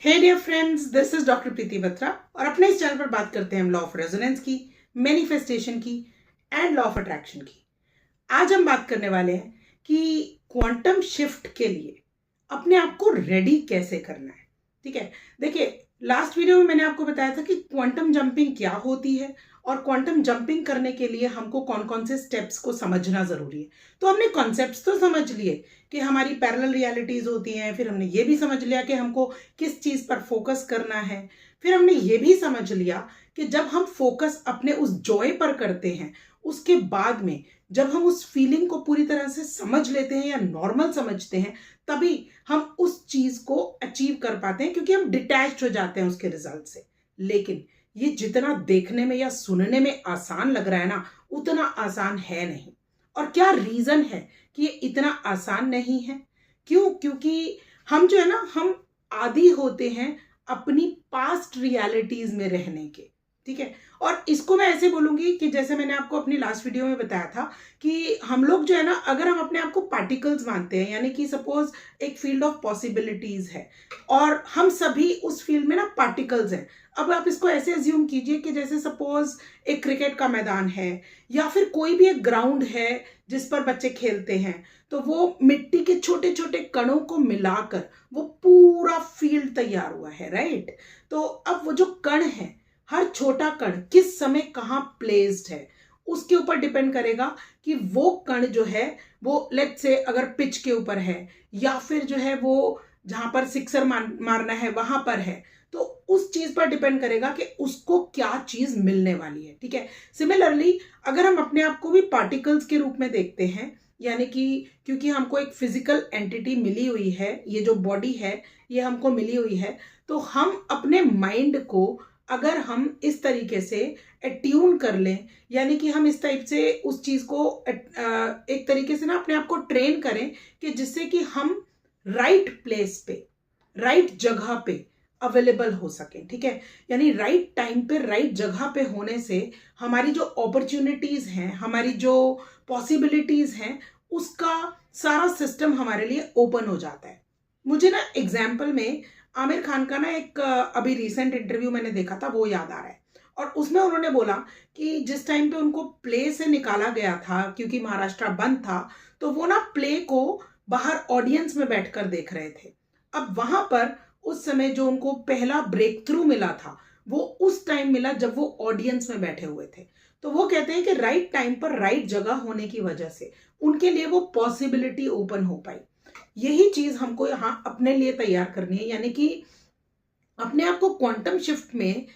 Hey dear friends, this is doctor Preeti Batra और अपने इस चैनल पर बात करते हैं हम लॉ ऑफ रेजोनेंस की, मैनिफेस्टेशन की एंड लॉ ऑफ अट्रैक्शन की। आज हम बात करने वाले हैं कि क्वांटम शिफ्ट के लिए अपने आप को रेडी कैसे करना है। ठीक है, देखिए लास्ट वीडियो में मैंने आपको बताया था कि क्वांटम जंपिंग क्या होती है और क्वांटम जंपिंग करने के लिए हमको कौन कौन से स्टेप्स को समझना जरूरी है। तो हमने कॉन्सेप्ट्स तो समझ लिए कि हमारी पैरेलल रियलिटीज होती हैं, फिर हमने ये भी समझ लिया कि हमको किस चीज पर फोकस करना है, फिर हमने ये भी समझ लिया कि जब हम फोकस अपने उस जॉय पर करते हैं उसके बाद में जब हम उस फीलिंग को पूरी तरह से समझ लेते हैं या नॉर्मल समझते हैं तभी हम उस चीज को अचीव कर पाते हैं, क्योंकि हम डिटैच्ड हो जाते हैं उसके रिजल्ट से। लेकिन ये जितना देखने में या सुनने में आसान लग रहा है ना, उतना आसान है नहीं। और क्या रीजन है कि ये इतना आसान नहीं है? क्यों? क्योंकि हम जो है ना, हम आदी होते हैं अपनी पास्ट रियलिटीज में रहने के। ठीक है, और इसको मैं ऐसे बोलूंगी कि जैसे मैंने आपको अपनी लास्ट वीडियो में बताया था कि हम लोग जो है ना, अगर हम अपने आप को पार्टिकल्स मानते हैं, यानी कि सपोज एक फील्ड ऑफ पॉसिबिलिटीज है और हम सभी उस फील्ड में ना पार्टिकल्स हैं। अब आप इसको ऐसे अज्यूम कीजिए कि जैसे सपोज एक क्रिकेट का मैदान है या फिर कोई भी एक ग्राउंड है जिस पर बच्चे खेलते हैं, तो वो मिट्टी के छोटे छोटे कणों को मिलाकर वो पूरा फील्ड तैयार हुआ है, राइट। तो अब वो जो कण है, हर छोटा कण किस समय कहाँ प्लेस्ड है उसके ऊपर डिपेंड करेगा कि वो कण जो है वो लेट्स से अगर पिच के ऊपर है या फिर जो है वो जहां पर सिक्सर मारना है वहां पर है, तो उस चीज पर डिपेंड करेगा कि उसको क्या चीज मिलने वाली है। ठीक है, सिमिलरली अगर हम अपने आप को भी पार्टिकल्स के रूप में देखते हैं, यानी कि क्योंकि हमको एक फिजिकल एंटिटी मिली हुई है, ये जो बॉडी है ये हमको मिली हुई है, तो हम अपने माइंड को अगर हम इस तरीके से ट्यून कर लें, यानी कि हम इस टाइप से उस चीज को एक तरीके से ना अपने आप को ट्रेन करें कि जिससे कि हम राइट प्लेस पे, राइट जगह पे अवेलेबल हो सके। ठीक है, यानी राइट टाइम पे राइट जगह पे होने से हमारी जो अपॉर्चुनिटीज हैं, हमारी जो पॉसिबिलिटीज हैं, उसका सारा सिस्टम हमारे लिए ओपन हो जाता है। मुझे ना एग्जाम्पल में आमिर खान का ना एक अभी रिसेंट इंटरव्यू मैंने देखा था, वो याद आ रहा है। और उसमें उन्होंने बोला कि जिस टाइम पे उनको प्ले से निकाला गया था क्योंकि महाराष्ट्र बंद था, तो वो ना प्ले को बाहर ऑडियंस में बैठकर देख रहे थे। अब वहां पर उस समय जो उनको पहला ब्रेक थ्रू मिला था वो उस टाइम मिला जब वो ऑडियंस में बैठे हुए थे। तो वो कहते हैं कि राइट टाइम पर राइट जगह होने की वजह से उनके लिए वो पॉसिबिलिटी ओपन हो पाई। यही चीज हमको यहाँ अपने लिए तैयार करनी है, यानी कि अपने आप को क्वांटम शिफ्ट में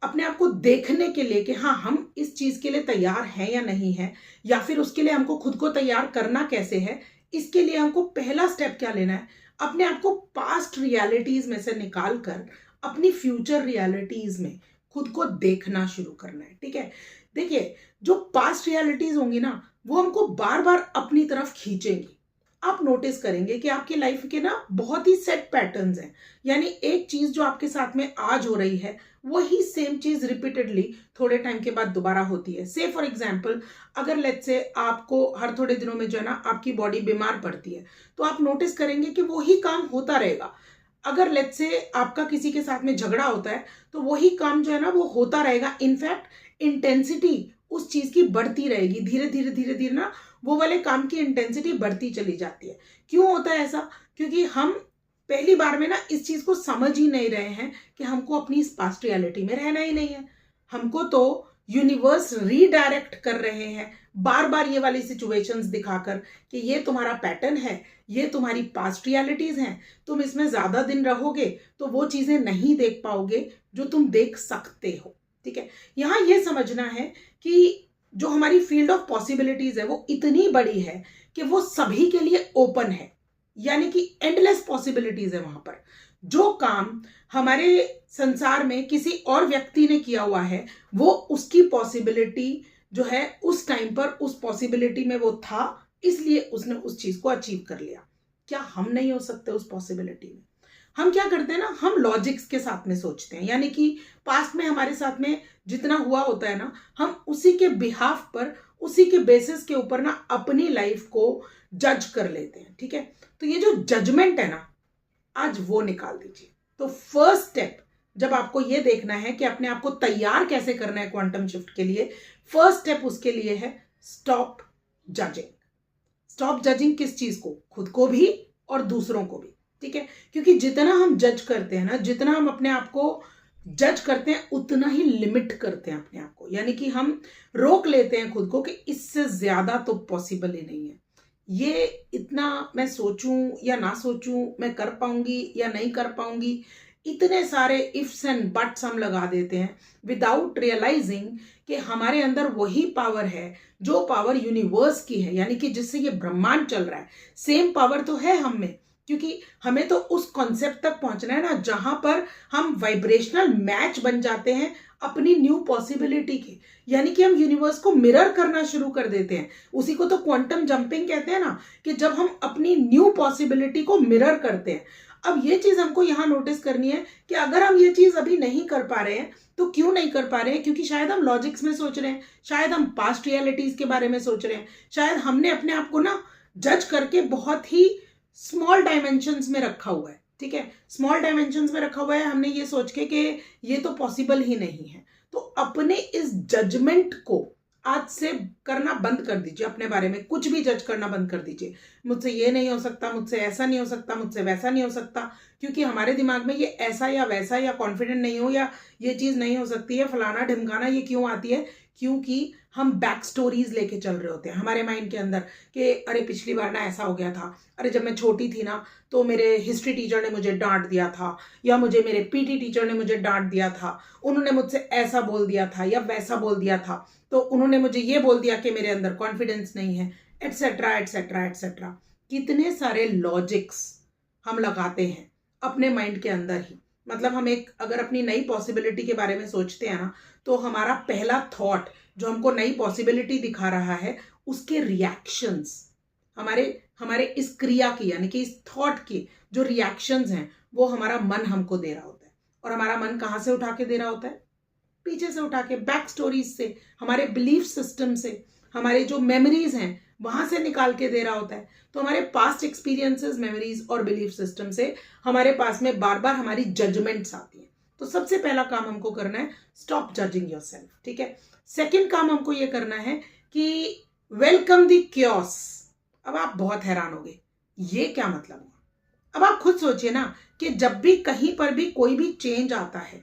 अपने आप को देखने के लिए कि हाँ, हम इस चीज के लिए तैयार हैं या नहीं है, या फिर उसके लिए हमको खुद को तैयार करना कैसे है। इसके लिए हमको पहला स्टेप क्या लेना है, अपने आप को पास्ट रियलिटीज में से निकाल कर अपनी फ्यूचर रियलिटीज में खुद को देखना शुरू करना है। ठीक है, देखिए जो पास्ट रियलिटीज होंगी ना, वो हमको बार बार अपनी तरफ खींचेंगी। आप नोटिस करेंगे कि आपकी लाइफ के ना बहुत ही सेट पैटर्न्स हैं, यानी एक चीज जो आपके साथ में आज हो रही है वही सेम चीज रिपीटेडली थोड़े टाइम के बाद दोबारा होती है। से फॉर एग्जांपल, अगर लेट्स से आपको हर थोड़े दिनों में जो है ना आपकी बॉडी बीमार पड़ती है, तो आप नोटिस करेंगे कि वही काम होता रहेगा। अगर लेट्स से आपका किसी के साथ में झगड़ा होता है तो वही काम जो है ना वो होता रहेगा। इनफैक्ट इंटेंसिटी उस चीज की बढ़ती रहेगी, धीरे धीरे धीरे धीरे ना वो वाले काम की इंटेंसिटी बढ़ती चली जाती है। क्यों होता है ऐसा? क्योंकि हम पहली बार में ना इस चीज को समझ ही नहीं रहे हैं कि हमको अपनी इस पास्ट रियलिटी में रहना ही नहीं है। हमको तो यूनिवर्स रीडायरेक्ट कर रहे हैं बार बार ये वाली सिचुएशंस दिखाकर कि ये तुम्हारा पैटर्न है, ये तुम्हारी पास्ट रियलिटीज हैं, तुम इसमें ज्यादा दिन रहोगे तो वो चीजें नहीं देख पाओगे जो तुम देख सकते हो। ठीक है, यहाँ ये समझना है कि जो हमारी फील्ड ऑफ पॉसिबिलिटीज है वो इतनी बड़ी है कि वो सभी के लिए ओपन है, यानी कि एंडलेस पॉसिबिलिटीज है। वहां पर जो काम हमारे संसार में किसी और व्यक्ति ने किया हुआ है वो उसकी पॉसिबिलिटी जो है उस टाइम पर उस पॉसिबिलिटी में वो था, इसलिए उसने उस चीज को अचीव कर लिया। क्या हम नहीं हो सकते उस पॉसिबिलिटी में? हम क्या करते हैं ना, हम लॉजिक्स के साथ में सोचते हैं, यानी कि पास्ट में हमारे साथ में जितना हुआ होता है ना, हम उसी के बिहाफ पर, उसी के बेसिस के ऊपर ना अपनी लाइफ को जज कर लेते हैं। ठीक है, तो ये जो जजमेंट है ना, आज वो निकाल दीजिए। तो फर्स्ट स्टेप जब आपको ये देखना है कि अपने आप को तैयार कैसे करना है क्वांटम शिफ्ट के लिए, फर्स्ट स्टेप उसके लिए है स्टॉप जजिंग। स्टॉप जजिंग किस चीज को? खुद को भी और दूसरों को भी, ठीक है? क्योंकि जितना हम जज करते हैं ना, जितना हम अपने आप को जज करते हैं, उतना ही लिमिट करते हैं अपने आप को। यानी कि हम रोक लेते हैं खुद को कि इससे ज्यादा तो पॉसिबल ही नहीं है, ये इतना मैं सोचूं या ना सोचूं, मैं कर पाऊंगी या नहीं कर पाऊंगी, इतने सारे इफ्स एंड बट्स हम लगा देते हैं विदाउट रियलाइजिंग कि हमारे अंदर वही पावर है जो पावर यूनिवर्स की है, यानी कि जिससे ये ब्रह्मांड चल रहा है। सेम पावर तो है हम में, क्योंकि हमें तो उस कॉन्सेप्ट तक पहुंचना है ना जहां पर हम वाइब्रेशनल मैच बन जाते हैं अपनी न्यू पॉसिबिलिटी के। यानी कि हम यूनिवर्स को मिरर करना शुरू कर देते हैं। उसी को तो क्वांटम जंपिंग कहते हैं ना, कि जब हम अपनी न्यू पॉसिबिलिटी को मिरर करते हैं। अब ये चीज हमको यहां नोटिस करनी है कि अगर हम ये चीज अभी नहीं कर पा रहे हैं तो क्यों नहीं कर पा रहे हैं? क्योंकि शायद हम लॉजिक्स में सोच रहे हैं, शायद हम पास्ट रियलिटीज के बारे में सोच रहे हैं, शायद हमने अपने आप को ना जज करके बहुत ही स्मॉल डायमेंशंस में रखा हुआ है, ठीक है? स्मॉल डायमेंशंस में रखा हुआ है हमने ये सोच के कि ये तो पॉसिबल ही नहीं है। तो अपने इस जजमेंट को आज से करना बंद कर दीजिए। अपने बारे में कुछ भी जज करना बंद कर दीजिए। मुझसे ये नहीं हो सकता, मुझसे ऐसा नहीं हो सकता, मुझसे वैसा नहीं हो सकता, क्योंकि हमारे दिमाग में ये ऐसा या वैसा या कॉन्फिडेंट नहीं हो या ये चीज नहीं हो सकती है, फलाना ढिमकाना, ये क्यों आती है? क्योंकि हम बैक स्टोरीज लेके चल रहे होते हैं हमारे माइंड के अंदर कि अरे पिछली बार ना ऐसा हो गया था, अरे जब मैं छोटी थी ना तो मेरे हिस्ट्री टीचर ने मुझे डांट दिया था, या मुझे मेरे पीटी टीचर ने मुझे डांट दिया था, उन्होंने मुझसे ऐसा बोल दिया था या वैसा बोल दिया था, तो उन्होंने मुझे ये बोल दिया कि मेरे अंदर कॉन्फिडेंस नहीं है, एटसेट्रा एटसेट्रा एटसेट्रा। कितने सारे लॉजिक्स हम लगाते हैं अपने माइंड के अंदर ही। मतलब हम एक अगर अपनी नई पॉसिबिलिटी के बारे में सोचते हैं ना, तो हमारा पहला थॉट जो हमको नई पॉसिबिलिटी दिखा रहा है, उसके रिएक्शंस, हमारे इस क्रिया की यानी कि इस थॉट की जो रिएक्शंस हैं, वो हमारा मन हमको दे रहा होता है। और हमारा मन कहाँ से उठा के दे रहा होता है? पीछे से उठा के, बैक स्टोरीज से, हमारे बिलीफ सिस्टम से, हमारे जो मेमोरीज हैं वहां से निकाल के दे रहा होता है। तो हमारे पास्ट एक्सपीरियंसेस, मेमोरीज और बिलीफ सिस्टम से हमारे पास में बार बार हमारी जजमेंट्स आती हैं। तो सबसे पहला काम हमको करना है स्टॉप जजिंग योरसेल्फ, ठीक है? सेकंड काम हमको ये करना है कि वेलकम द क्योस। अब आप बहुत हैरान होंगे, ये क्या मतलब हुआ? अब आप खुद सोचिए ना कि जब भी कहीं पर भी कोई भी चेंज आता है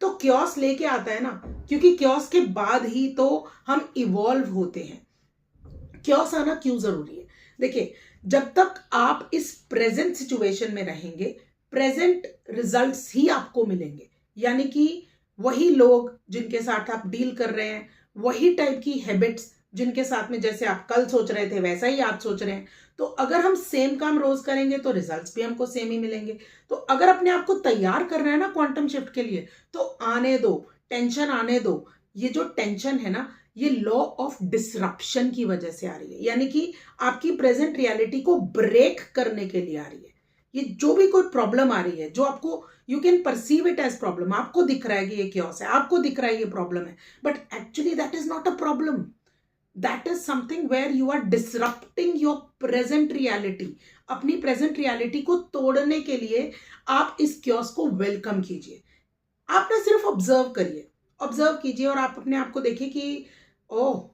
तो क्योस लेके आता है ना, क्योंकि क्योस के बाद ही तो हम इवॉल्व होते हैं। क्योस आना क्यों जरूरी है? देखिए, जब तक आप इस प्रेजेंट सिचुएशन में रहेंगे, प्रेजेंट रिजल्ट्स ही आपको मिलेंगे। यानी कि वही लोग जिनके साथ आप डील कर रहे हैं, वही टाइप की हैबिट्स जिनके साथ में जैसे आप कल सोच रहे थे वैसा ही आज सोच रहे हैं। तो अगर हम सेम काम रोज करेंगे तो रिजल्ट्स भी हमको सेम ही मिलेंगे। तो अगर अपने आप को तैयार करना है ना क्वांटम शिफ्ट के लिए, तो आने दो, टेंशन आने दो। ये जो टेंशन है ना, ये लॉ ऑफ डिसरप्शन की वजह से आ रही है, यानी कि आपकी प्रेजेंट रियलिटी को ब्रेक करने के लिए आ रही है। ये जो भी कोई प्रॉब्लम आ रही है, जो आपको you can perceive it as problem, आपको दिख रहा है कि ये क्योस है, आपको दिख रहा है ये प्रॉब्लम है, but actually that is not a problem. That is something where you are disrupting your present reality. अपनी प्रेजेंट रियलिटी को तोड़ने के लिए आप इस क्योस को वेलकम कीजिए। आप ना सिर्फ ऑब्जर्व कीजिए और आप अपने आप को देखिए कि ओह,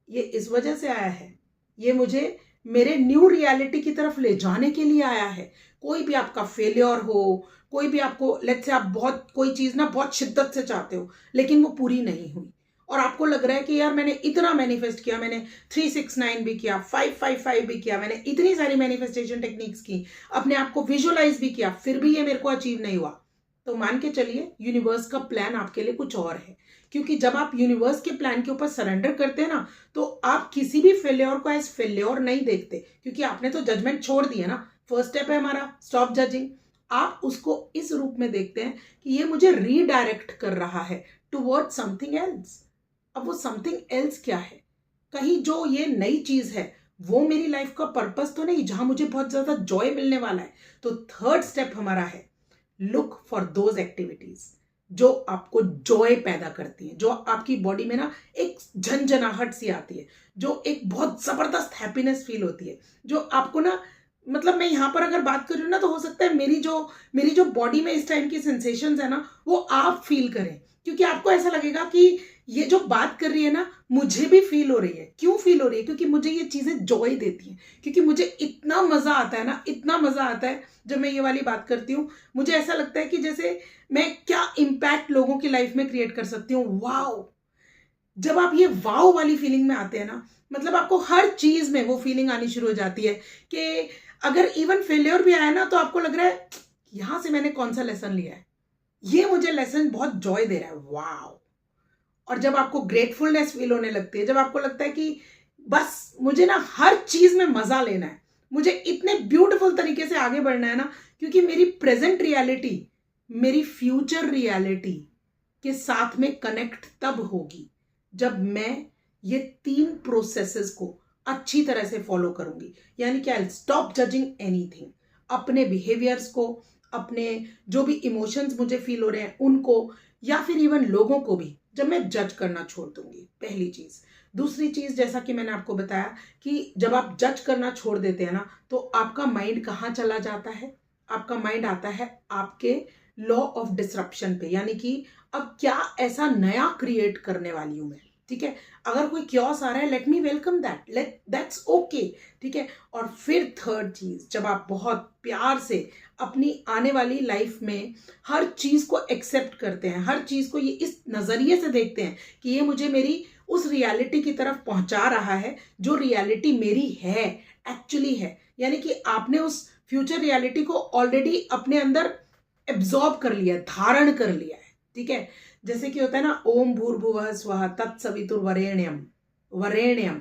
ये इस वजह से आया है, ये मुझे मेरे न्यू रियलिटी की तरफ ले जाने के लिए आया है। कोई भी आपका फेलियर हो, कोई भी आपको लेट्स से आप बहुत कोई चीज ना बहुत शिद्दत से चाहते हो लेकिन वो पूरी नहीं हुई, और आपको लग रहा है कि यार मैंने इतना मैनिफेस्ट किया, मैंने 369 भी किया, 555 भी किया, मैंने इतनी सारी मैनिफेस्टेशन टेक्निक्स की, अपने आप को विजुअलाइज भी किया, फिर भी ये मेरे को अचीव नहीं हुआ। तो मान के चलिए यूनिवर्स का प्लान आपके लिए कुछ और है। क्योंकि जब आप यूनिवर्स के प्लान के ऊपर सरेंडर करते हैं ना, तो आप किसी भी फेलियर को एज फेलियर नहीं देखते, क्योंकि आपने तो जजमेंट छोड़ दी है ना। फर्स्ट स्टेप है हमारा स्टॉप जजिंग। आप उसको इस रूप में देखते हैं कि ये मुझे रीडायरेक्ट कर रहा है टुवर्ड समथिंग एल्स। अब वो समथिंग एल्स क्या है? कहीं जो ये नई चीज है वो मेरी लाइफ का पर्पस तो नहीं, जहां मुझे बहुत ज्यादा जॉय मिलने वाला है। तो थर्ड स्टेप हमारा है लुक फॉर दोज एक्टिविटीज जो आपको जॉय पैदा करती हैं, जो आपकी बॉडी में ना एक झंझनाहट सी आती है, जो एक बहुत जबरदस्त हैप्पीनेस फील होती है, जो आपको ना मतलब मैं यहाँ पर अगर बात कर रही हूँ ना, तो हो सकता है मेरी जो बॉडी में इस टाइम की सेंसेशंस है ना, वो आप फील करें, क्योंकि आपको ऐसा लगेगा कि ये जो बात कर रही है ना, मुझे भी फील हो रही है। क्यों फील हो रही है? क्योंकि मुझे ये चीजें जॉय देती हैं, क्योंकि मुझे इतना मजा आता है ना, इतना मजा आता है जब मैं ये वाली बात करती हूँ। मुझे ऐसा लगता है कि जैसे मैं क्या इम्पैक्ट लोगों की लाइफ में क्रिएट कर सकती हूँ। वाओ! जब आप ये वाओ वाली फीलिंग में आते हैं ना, मतलब आपको हर चीज में वो फीलिंग आनी शुरू हो जाती है कि अगर इवन फेलियर भी आया ना, तो आपको लग रहा है यहां से मैंने कौन सा लेसन लिया है, ये मुझे लेसन बहुत जॉय दे रहा है। वाओ! और जब आपको ग्रेटफुलनेस फील होने लगती है, जब आपको लगता है कि बस मुझे ना हर चीज में मजा लेना है, मुझे इतने ब्यूटीफुल तरीके से आगे बढ़ना है ना, क्योंकि मेरी प्रेजेंट रियलिटी मेरी फ्यूचर रियलिटी के साथ में कनेक्ट तब होगी जब मैं ये 3 प्रोसेसेस को अच्छी तरह से फॉलो करूंगी। यानी कि आई स्टॉप जजिंग एनीथिंग, अपने बिहेवियर्स को, अपने जो भी इमोशंस मुझे फील हो रहे हैं उनको, या फिर इवन लोगों को भी जब मैं जज करना छोड़ दूंगी, पहली चीज। दूसरी चीज, जैसा कि मैंने आपको बताया कि जब आप जज करना छोड़ देते हैं ना, तो आपका माइंड कहाँ चला जाता है? आपका माइंड आता है आपके लॉ ऑफ डिसरप्शन पे, यानी कि अब क्या ऐसा नया क्रिएट करने वाली हूं मैं। ठीक है, अगर कोई क्योस आ रहा है, let me welcome that's okay. ठीक है, और फिर थर्ड चीज, जब आप बहुत प्यार से अपनी आने वाली लाइफ में हर चीज को एक्सेप्ट करते हैं, हर चीज को ये इस नजरिए से देखते हैं कि ये मुझे मेरी उस रियलिटी की तरफ पहुंचा रहा है जो रियलिटी मेरी है, एक्चुअली है। यानी कि आपने उस फ्यूचर रियलिटी को ऑलरेडी अपने अंदर एब्जॉर्ब कर लिया, धारण कर लिया है। ठीक है, जैसे कि होता है ना, ओम भूर्भुवः स्वः तत्सवितुर्वरेण्यम, वरेण्यम।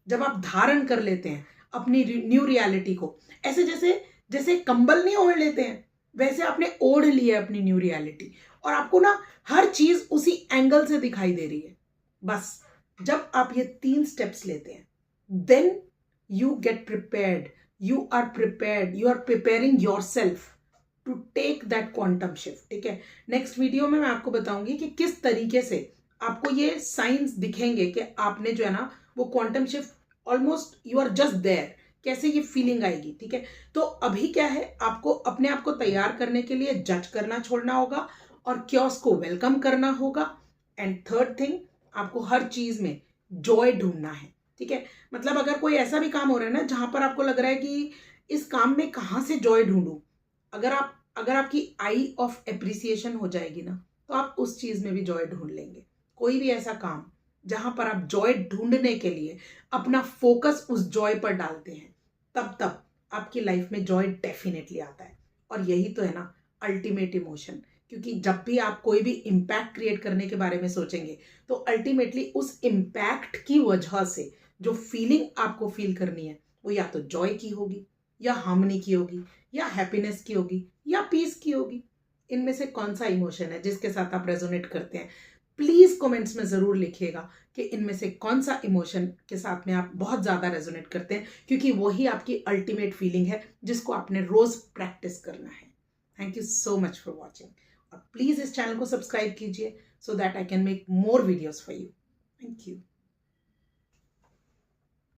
जब आप धारण कर लेते हैं अपनी न्यू रियलिटी को, ऐसे जैसे जैसे कंबल नहीं ओढ़ लेते हैं, वैसे आपने ओढ़ लिया अपनी न्यू रियलिटी, और आपको ना हर चीज उसी एंगल से दिखाई दे रही है। बस जब आप ये 3 स्टेप्स लेते हैं, then you get prepared, you are preparing yourself to take that quantum shift. ठीक है, नेक्स्ट वीडियो में मैं आपको बताऊंगी कि किस तरीके से आपको ये साइंस दिखेंगे कि आपने जो है ना वो quantum shift almost, you are just there, कैसे ये फीलिंग आएगी। ठीक है, तो अभी क्या है, आपको अपने आप को तैयार करने के लिए जज करना छोड़ना होगा और क्योस को वेलकम करना होगा। एंड थर्ड थिंग, आपको हर चीज में जॉय ढूंढना है। ठीक है, मतलब अगर कोई ऐसा भी काम हो रहा है ना जहां पर आपको लग रहा है कि इस काम में कहां से जॉय ढूंढूं, अगर आपकी आई ऑफ एप्रिसिएशन हो जाएगी ना, तो आप उस चीज में भी जॉय ढूंढ लेंगे। कोई भी ऐसा काम जहां पर आप जॉय ढूंढने के लिए अपना फोकस उस जॉय पर डालते हैं, तब आपकी लाइफ में जॉय डेफिनेटली आता है। और यही तो है ना अल्टीमेट इमोशन, क्योंकि जब भी आप कोई भी इम्पैक्ट क्रिएट करने के बारे में सोचेंगे, तो अल्टीमेटली उस इम्पैक्ट की वजह से जो फीलिंग आपको फील करनी है, वो या तो जॉय की होगी, या हार्मनी की होगी, या हैप्पीनेस की होगी, या पीस की होगी। इनमें से कौन सा इमोशन है जिसके साथ आप रेजोनेट करते हैं? प्लीज कमेंट्स में जरूर लिखिएगा कि इनमें से कौन सा इमोशन के साथ में आप बहुत ज्यादा रेजोनेट करते हैं, क्योंकि वही आपकी अल्टीमेट फीलिंग है जिसको आपने रोज प्रैक्टिस करना है। Thank you so much for watching, और प्लीज इस चैनल को सब्सक्राइब कीजिए so that I can make more videos for you. Thank you.